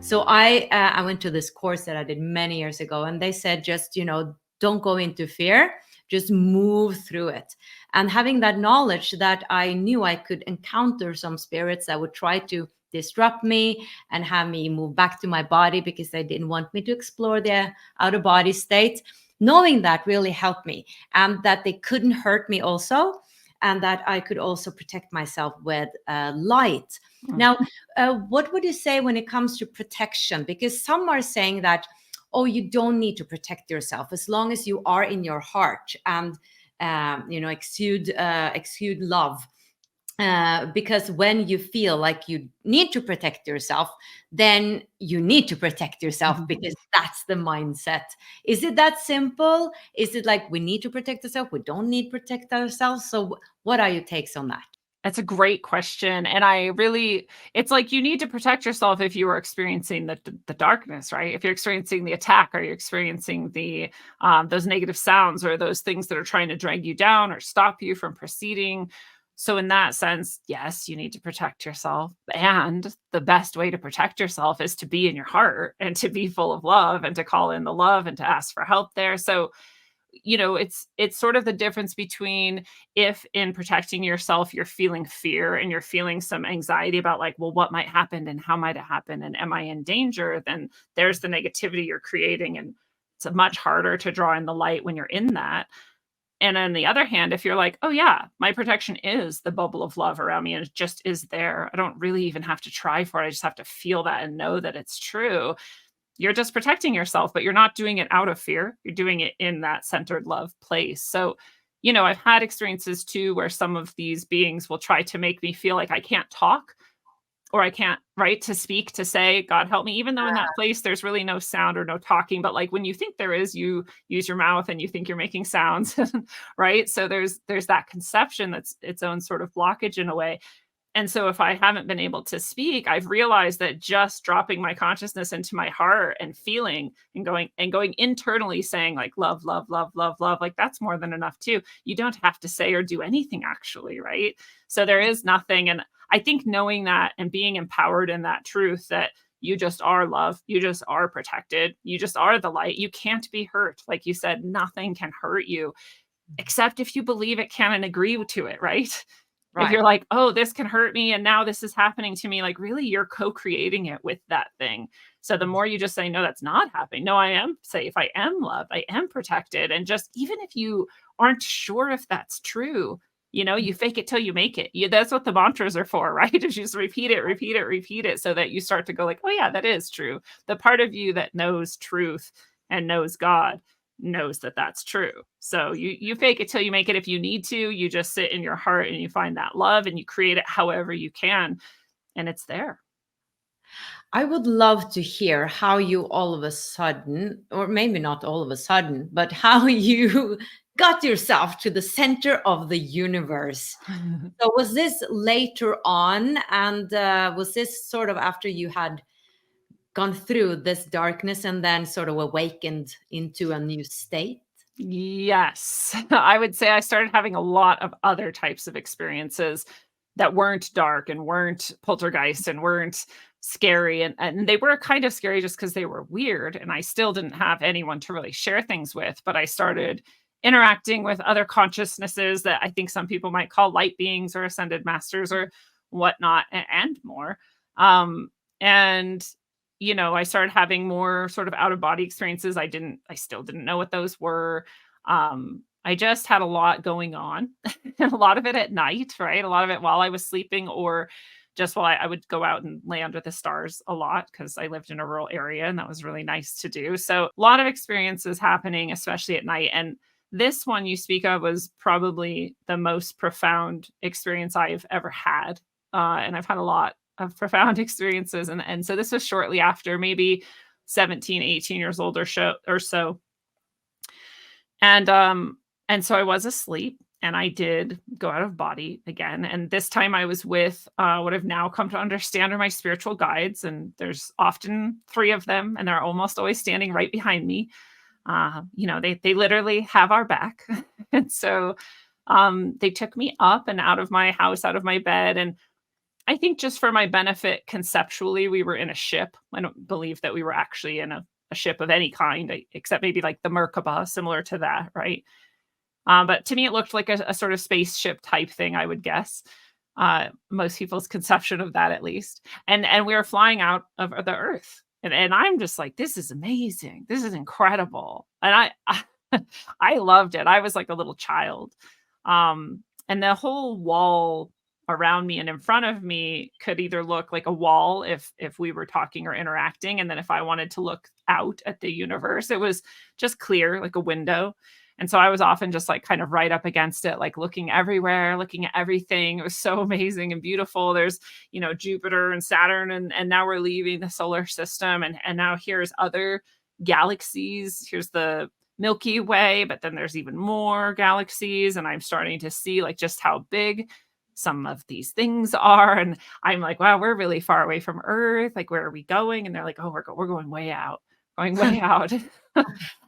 So I went to this course that I did many years ago, and they said just, don't go into fear, just move through it. And having that knowledge that I knew I could encounter some spirits that would try to disrupt me and have me move back to my body because they didn't want me to explore the out of body state. Knowing that really helped me, and that they couldn't hurt me also, and that I could also protect myself with light. Mm. Now, what would you say when it comes to protection? Because some are saying that, oh, you don't need to protect yourself as long as you are in your heart and exude love. Because when you feel like you need to protect yourself, then you need to protect yourself because that's the mindset. Is it that simple? Is it like we need to protect ourselves? We don't need to protect ourselves. So what are your takes on that? That's a great question. And it's like you need to protect yourself if you are experiencing the darkness, right? If you're experiencing the attack, or you're experiencing those negative sounds, or those things that are trying to drag you down or stop you from proceeding. So in that sense, yes, you need to protect yourself. And the best way to protect yourself is to be in your heart and to be full of love and to call in the love and to ask for help there. So it's sort of the difference between, if in protecting yourself you're feeling fear and you're feeling some anxiety about, like, well, what might happen and how might it happen and am I in danger, then there's the negativity you're creating, and it's much harder to draw in the light when you're in that. And on the other hand, if you're like, oh yeah, my protection is the bubble of love around me and it just is there, I don't really even have to try for it, I just have to feel that and know that it's true, you're just protecting yourself, but you're not doing it out of fear. You're doing it in that centered love place. So, I've had experiences too where some of these beings will try to make me feel like I can't talk, or I can't, right, to speak, to say, God help me, even though in that place there's really no sound or no talking. But like when you think there is, you use your mouth and you think you're making sounds, right? So there's that conception that's its own sort of blockage in a way. And so if I haven't been able to speak, I've realized that just dropping my consciousness into my heart and feeling and going internally saying, like, love, love, love, love, love, like that's more than enough too. You don't have to say or do anything actually, right? So there is nothing. And I think knowing that and being empowered in that truth, that you just are love, you just are protected, you just are the light, you can't be hurt. Like you said, nothing can hurt you except if you believe it can and agree to it, right? If Right. you're like, oh, this can hurt me and now this is happening to me, like really you're co-creating it with that thing. So the more you just say, no, that's not happening. No, I am safe. I am loved. I am protected. And just even if you aren't sure if that's true, you fake it till you make it. That's what the mantras are for, right? Is you just repeat it, repeat it, repeat it so that you start to go like, oh yeah, that is true. The part of you that knows truth and knows God knows that that's true. So you fake it till you make it. If you need to, you just sit in your heart and you find that love and you create it however you can, and it's there. I would love to hear how you all of a sudden, or maybe not all of a sudden, but how you got yourself to the center of the universe. So was this later on, and was this sort of after you had gone through this darkness and then sort of awakened into a new state? Yes. I would say I started having a lot of other types of experiences that weren't dark and weren't poltergeist and weren't scary. And they were kind of scary just because they were weird. And I still didn't have anyone to really share things with. But I started interacting with other consciousnesses that I think some people might call light beings or ascended masters or whatnot, and more. And I started having more sort of out of body experiences. I still didn't know what those were. I just had a lot going on, and a lot of it at night, right? A lot of it while I was sleeping, or just while I would go out and lay under the stars a lot because I lived in a rural area and that was really nice to do. So a lot of experiences happening, especially at night. And this one you speak of was probably the most profound experience I've ever had. And I've had a lot of profound experiences. And so this was shortly after, maybe 17, 18 years old or so. And so I was asleep and I did go out of body again. And this time I was with what I've now come to understand are my spiritual guides. And there's often 3 of them, and they're almost always standing right behind me. They literally have our back. And so they took me up and out of my house, out of my bed. And I think just for my benefit, conceptually, we were in a ship. I don't believe that we were actually in a ship of any kind, except maybe like the Merkaba, similar to that, right? But to me, it looked like a sort of spaceship type thing, I would guess. Most people's conception of that, at least. And we were flying out of the Earth, and I'm just like, this is amazing. This is incredible, and I loved it. I was like a little child, and the whole wall around me and in front of me could either look like a wall if we were talking or interacting, and then if I wanted to look out at the universe, it was just clear like a window. And so I was often just like kind of right up against it, like looking everywhere, looking at everything. It was so amazing and beautiful. There's, Jupiter and Saturn, and now we're leaving the solar system, and now here's other galaxies. Here's the Milky Way, but then there's even more galaxies, and I'm starting to see like just how big some of these things are. And I'm like, wow, we're really far away from Earth. Like, where are we going? And they're like, oh, we're going way out, going way out.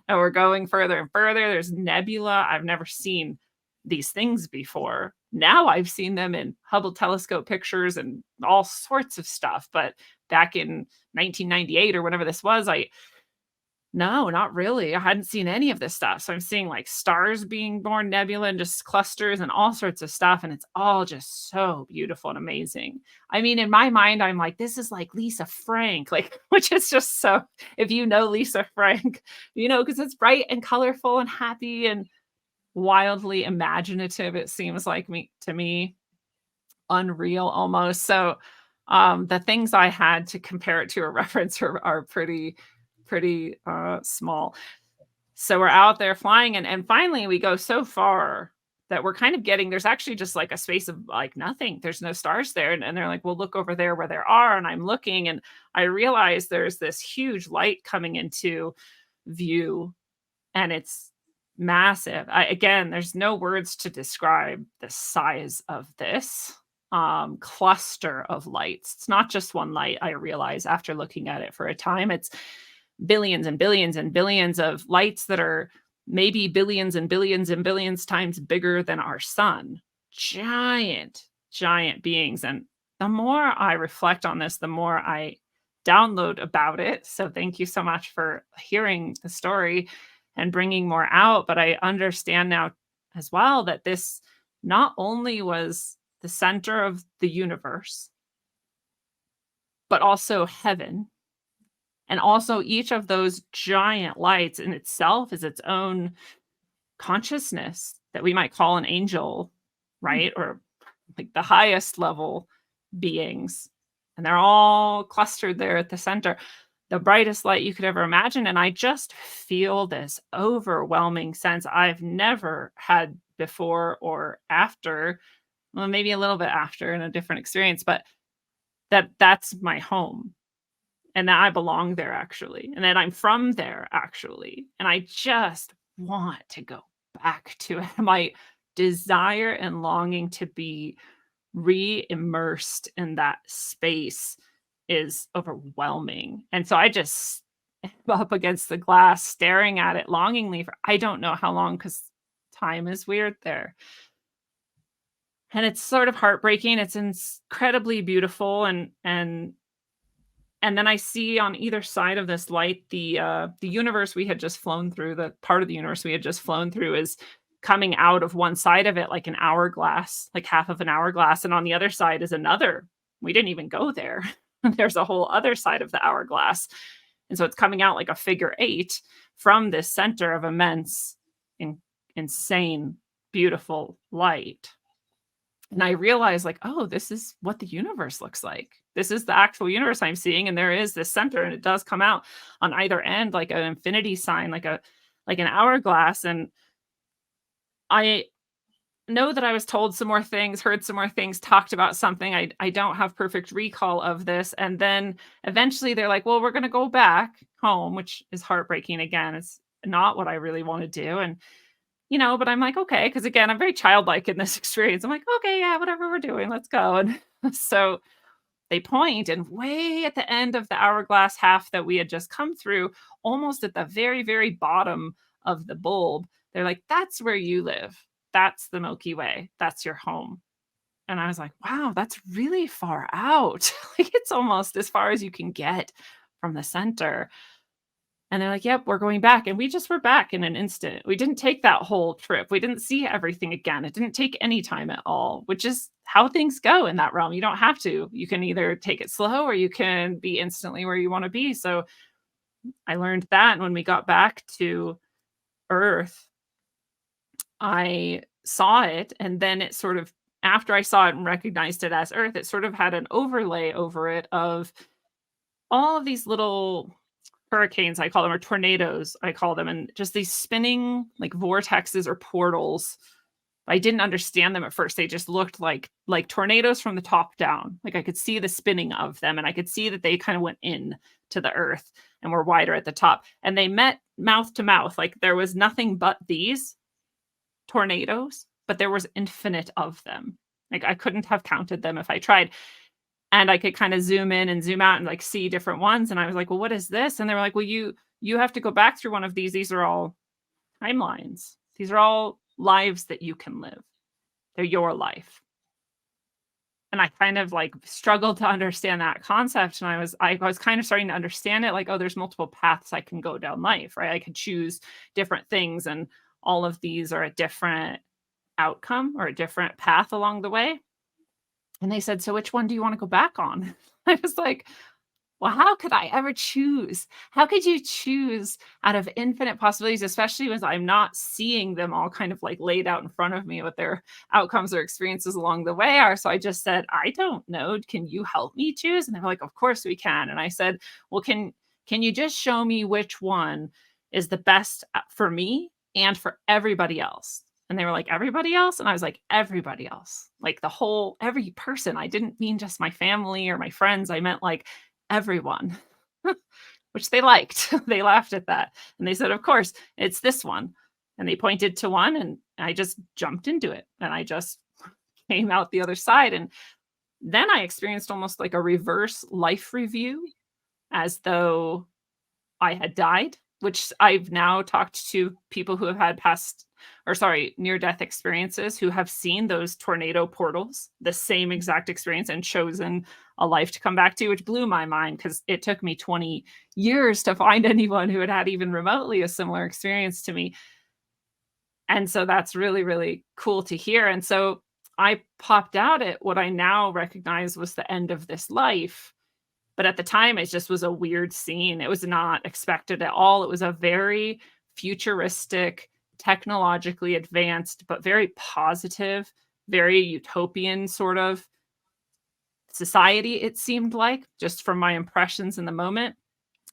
And we're going further and further. There's nebula. I've never seen these things before. Now I've seen them in Hubble telescope pictures and all sorts of stuff. But back in 1998 or whenever this was, no, not really. I hadn't seen any of this stuff. So I'm seeing like stars being born, nebula, and just clusters and all sorts of stuff. And it's all just so beautiful and amazing. I mean, in my mind, I'm like, this is like Lisa Frank, like, which is just so, if you know Lisa Frank, because it's bright and colorful and happy and wildly imaginative. It seems like to me, unreal almost. So the things I had to compare it to a reference are pretty small. So we're out there flying, and finally we go so far that we're kind of there's actually just like a space of like nothing. There's no stars there. And they're like, well, look over there where there are. And I'm looking, and I realize there's this huge light coming into view, and it's massive. Again, there's no words to describe the size of this cluster of lights. It's not just one light, I realize after looking at it for a time. It's billions and billions and billions of lights that are maybe billions and billions and billions times bigger than our sun. Giant, giant beings. And the more I reflect on this, the more I download about it. So thank you so much for hearing the story and bringing more out. But I understand now as well that this not only was the center of the universe, but also heaven. And also each of those giant lights in itself is its own consciousness that we might call an angel, right? Or like the highest level beings. And they're all clustered there at the center, the brightest light you could ever imagine. And I just feel this overwhelming sense I've never had before or after, well, maybe a little bit after in a different experience, but that's my home. And that I belong there, actually, and that I'm from there, actually, and I just want to go back to it. My desire and longing to be re-immersed in that space is overwhelming, and so I just am up against the glass, staring at it longingly for I don't know how long, because time is weird there. And it's sort of heartbreaking. It's incredibly beautiful, and then I see on either side of this light, the universe we had just flown through, the part of the universe we had just flown through is coming out of one side of it like an hourglass, like half of an hourglass. And on the other side is another. We didn't even go there. There's a whole other side of the hourglass. And so it's coming out like a figure 8 from this center of immense, insane, beautiful light. And I realized like, oh, this is what the universe looks like. This is the actual universe I'm seeing. And there is this center, and it does come out on either end, like an infinity sign, like an hourglass. And I know that I was told some more things, heard some more things, talked about something. I don't have perfect recall of this. And then eventually they're like, well, we're going to go back home, which is heartbreaking. Again, it's not what I really want to do. And but I'm like, okay, because again, I'm very childlike in this experience. I'm like, okay, yeah, whatever we're doing, let's go. And so they point, and way at the end of the hourglass half that we had just come through, almost at the very, very bottom of the bulb, they're like, that's where you live. That's the Milky Way. That's your home. And I was like, wow, that's really far out. Like it's almost as far as you can get from the center. And they're like, yep, we're going back. And we just were back in an instant. We didn't take that whole trip. We didn't see everything again. It didn't take any time at all, which is how things go in that realm. You don't have to. You can either take it slow or you can be instantly where you want to be. So I learned that. And when we got back to Earth, I saw it. And then it sort of, after I saw it and recognized it as Earth, it sort of had an overlay over it of all of these little hurricanes, I call them, or tornadoes, I call them, and just these spinning like vortexes or portals. I didn't understand them at first. They just looked like tornadoes from the top down. Like I could see the spinning of them, and I could see that they kind of went in to the earth and were wider at the top. And they met mouth to mouth. Like there was nothing but these tornadoes, but there was infinite of them. Like I couldn't have counted them if I tried. And I could kind of zoom in and zoom out and like see different ones. And I was like, well, what is this? And they were like, well, you have to go back through one of these. These are all timelines. These are all lives that you can live. They're your life. And I kind of like struggled to understand that concept. And I was kind of starting to understand it. Like, oh, there's multiple paths I can go down life, right? I could choose different things. And all of these are a different outcome or a different path along the way. And they said, so which one do you want to go back on? I was like, well, how could I ever choose? How could you choose out of infinite possibilities, especially when I'm not seeing them all kind of like laid out in front of me, what their outcomes or experiences along the way are? So I just said, I don't know. Can you help me choose? And they were like, of course we can. And I said, well, can you just show me which one is the best for me and for everybody else? And they were like, everybody else? And I was like, everybody else. Like every person. I didn't mean just my family or my friends. I meant like everyone, which they liked. They laughed at that. And they said, of course, it's this one. And they pointed to one and I just jumped into it. And I just came out the other side. And then I experienced almost like a reverse life review as though I had died, which I've now talked to people who have had near-death experiences who have seen those tornado portals, the same exact experience, and chosen a life to come back to, which blew my mind because it took me 20 years to find anyone who had had even remotely a similar experience to me. And so that's really, really cool to hear. And so I popped out at what I now recognize was the end of this life. But at the time, it just was a weird scene. It was not expected at all. It was a very futuristic, technologically advanced, but very positive, very utopian sort of society, it seemed like, just from my impressions in the moment.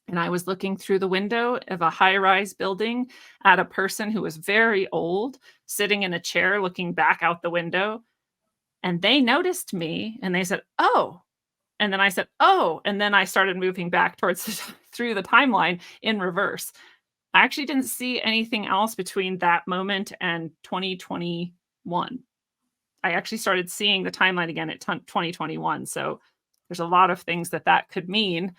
And I was looking through the window of a high-rise building at a person who was very old, sitting in a chair, looking back out the window. And they noticed me and they said, oh. And then I said, oh. And then I started moving back through the timeline in reverse. I actually didn't see anything else between that moment and 2021. I actually started seeing the timeline again at 2021. So there's a lot of things that could mean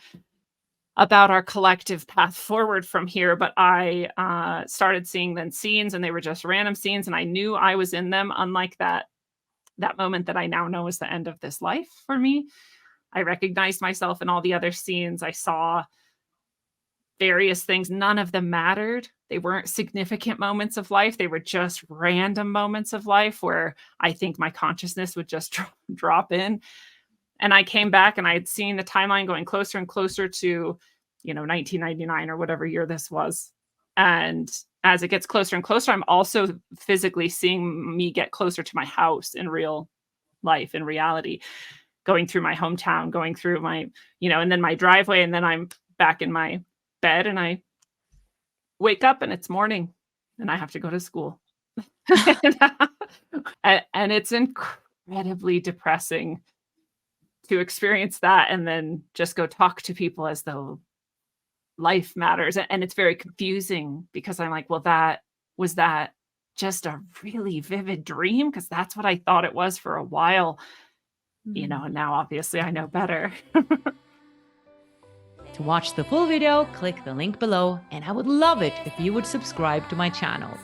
about our collective path forward from here. But I started seeing then scenes, and they were just random scenes, and I knew I was in them, unlike that moment that I now know is the end of this life for me. I recognized myself in all the other scenes. I saw various things. None of them mattered. They weren't significant moments of life. They were just random moments of life where I think my consciousness would just drop in. And I came back and I had seen the timeline going closer and closer to, 1999 or whatever year this was. And as it gets closer and closer, I'm also physically seeing me get closer to my house in real life, in reality, going through my hometown, going through my, and then my driveway. And then I'm back in my bed and I wake up and it's morning and I have to go to school. And it's incredibly depressing to experience that and then just go talk to people as though life matters. And it's very confusing because I'm like, well, was that just a really vivid dream? Because that's what I thought it was for a while. And now obviously I know better. To watch the full video, click the link below, and I would love it if you would subscribe to my channel.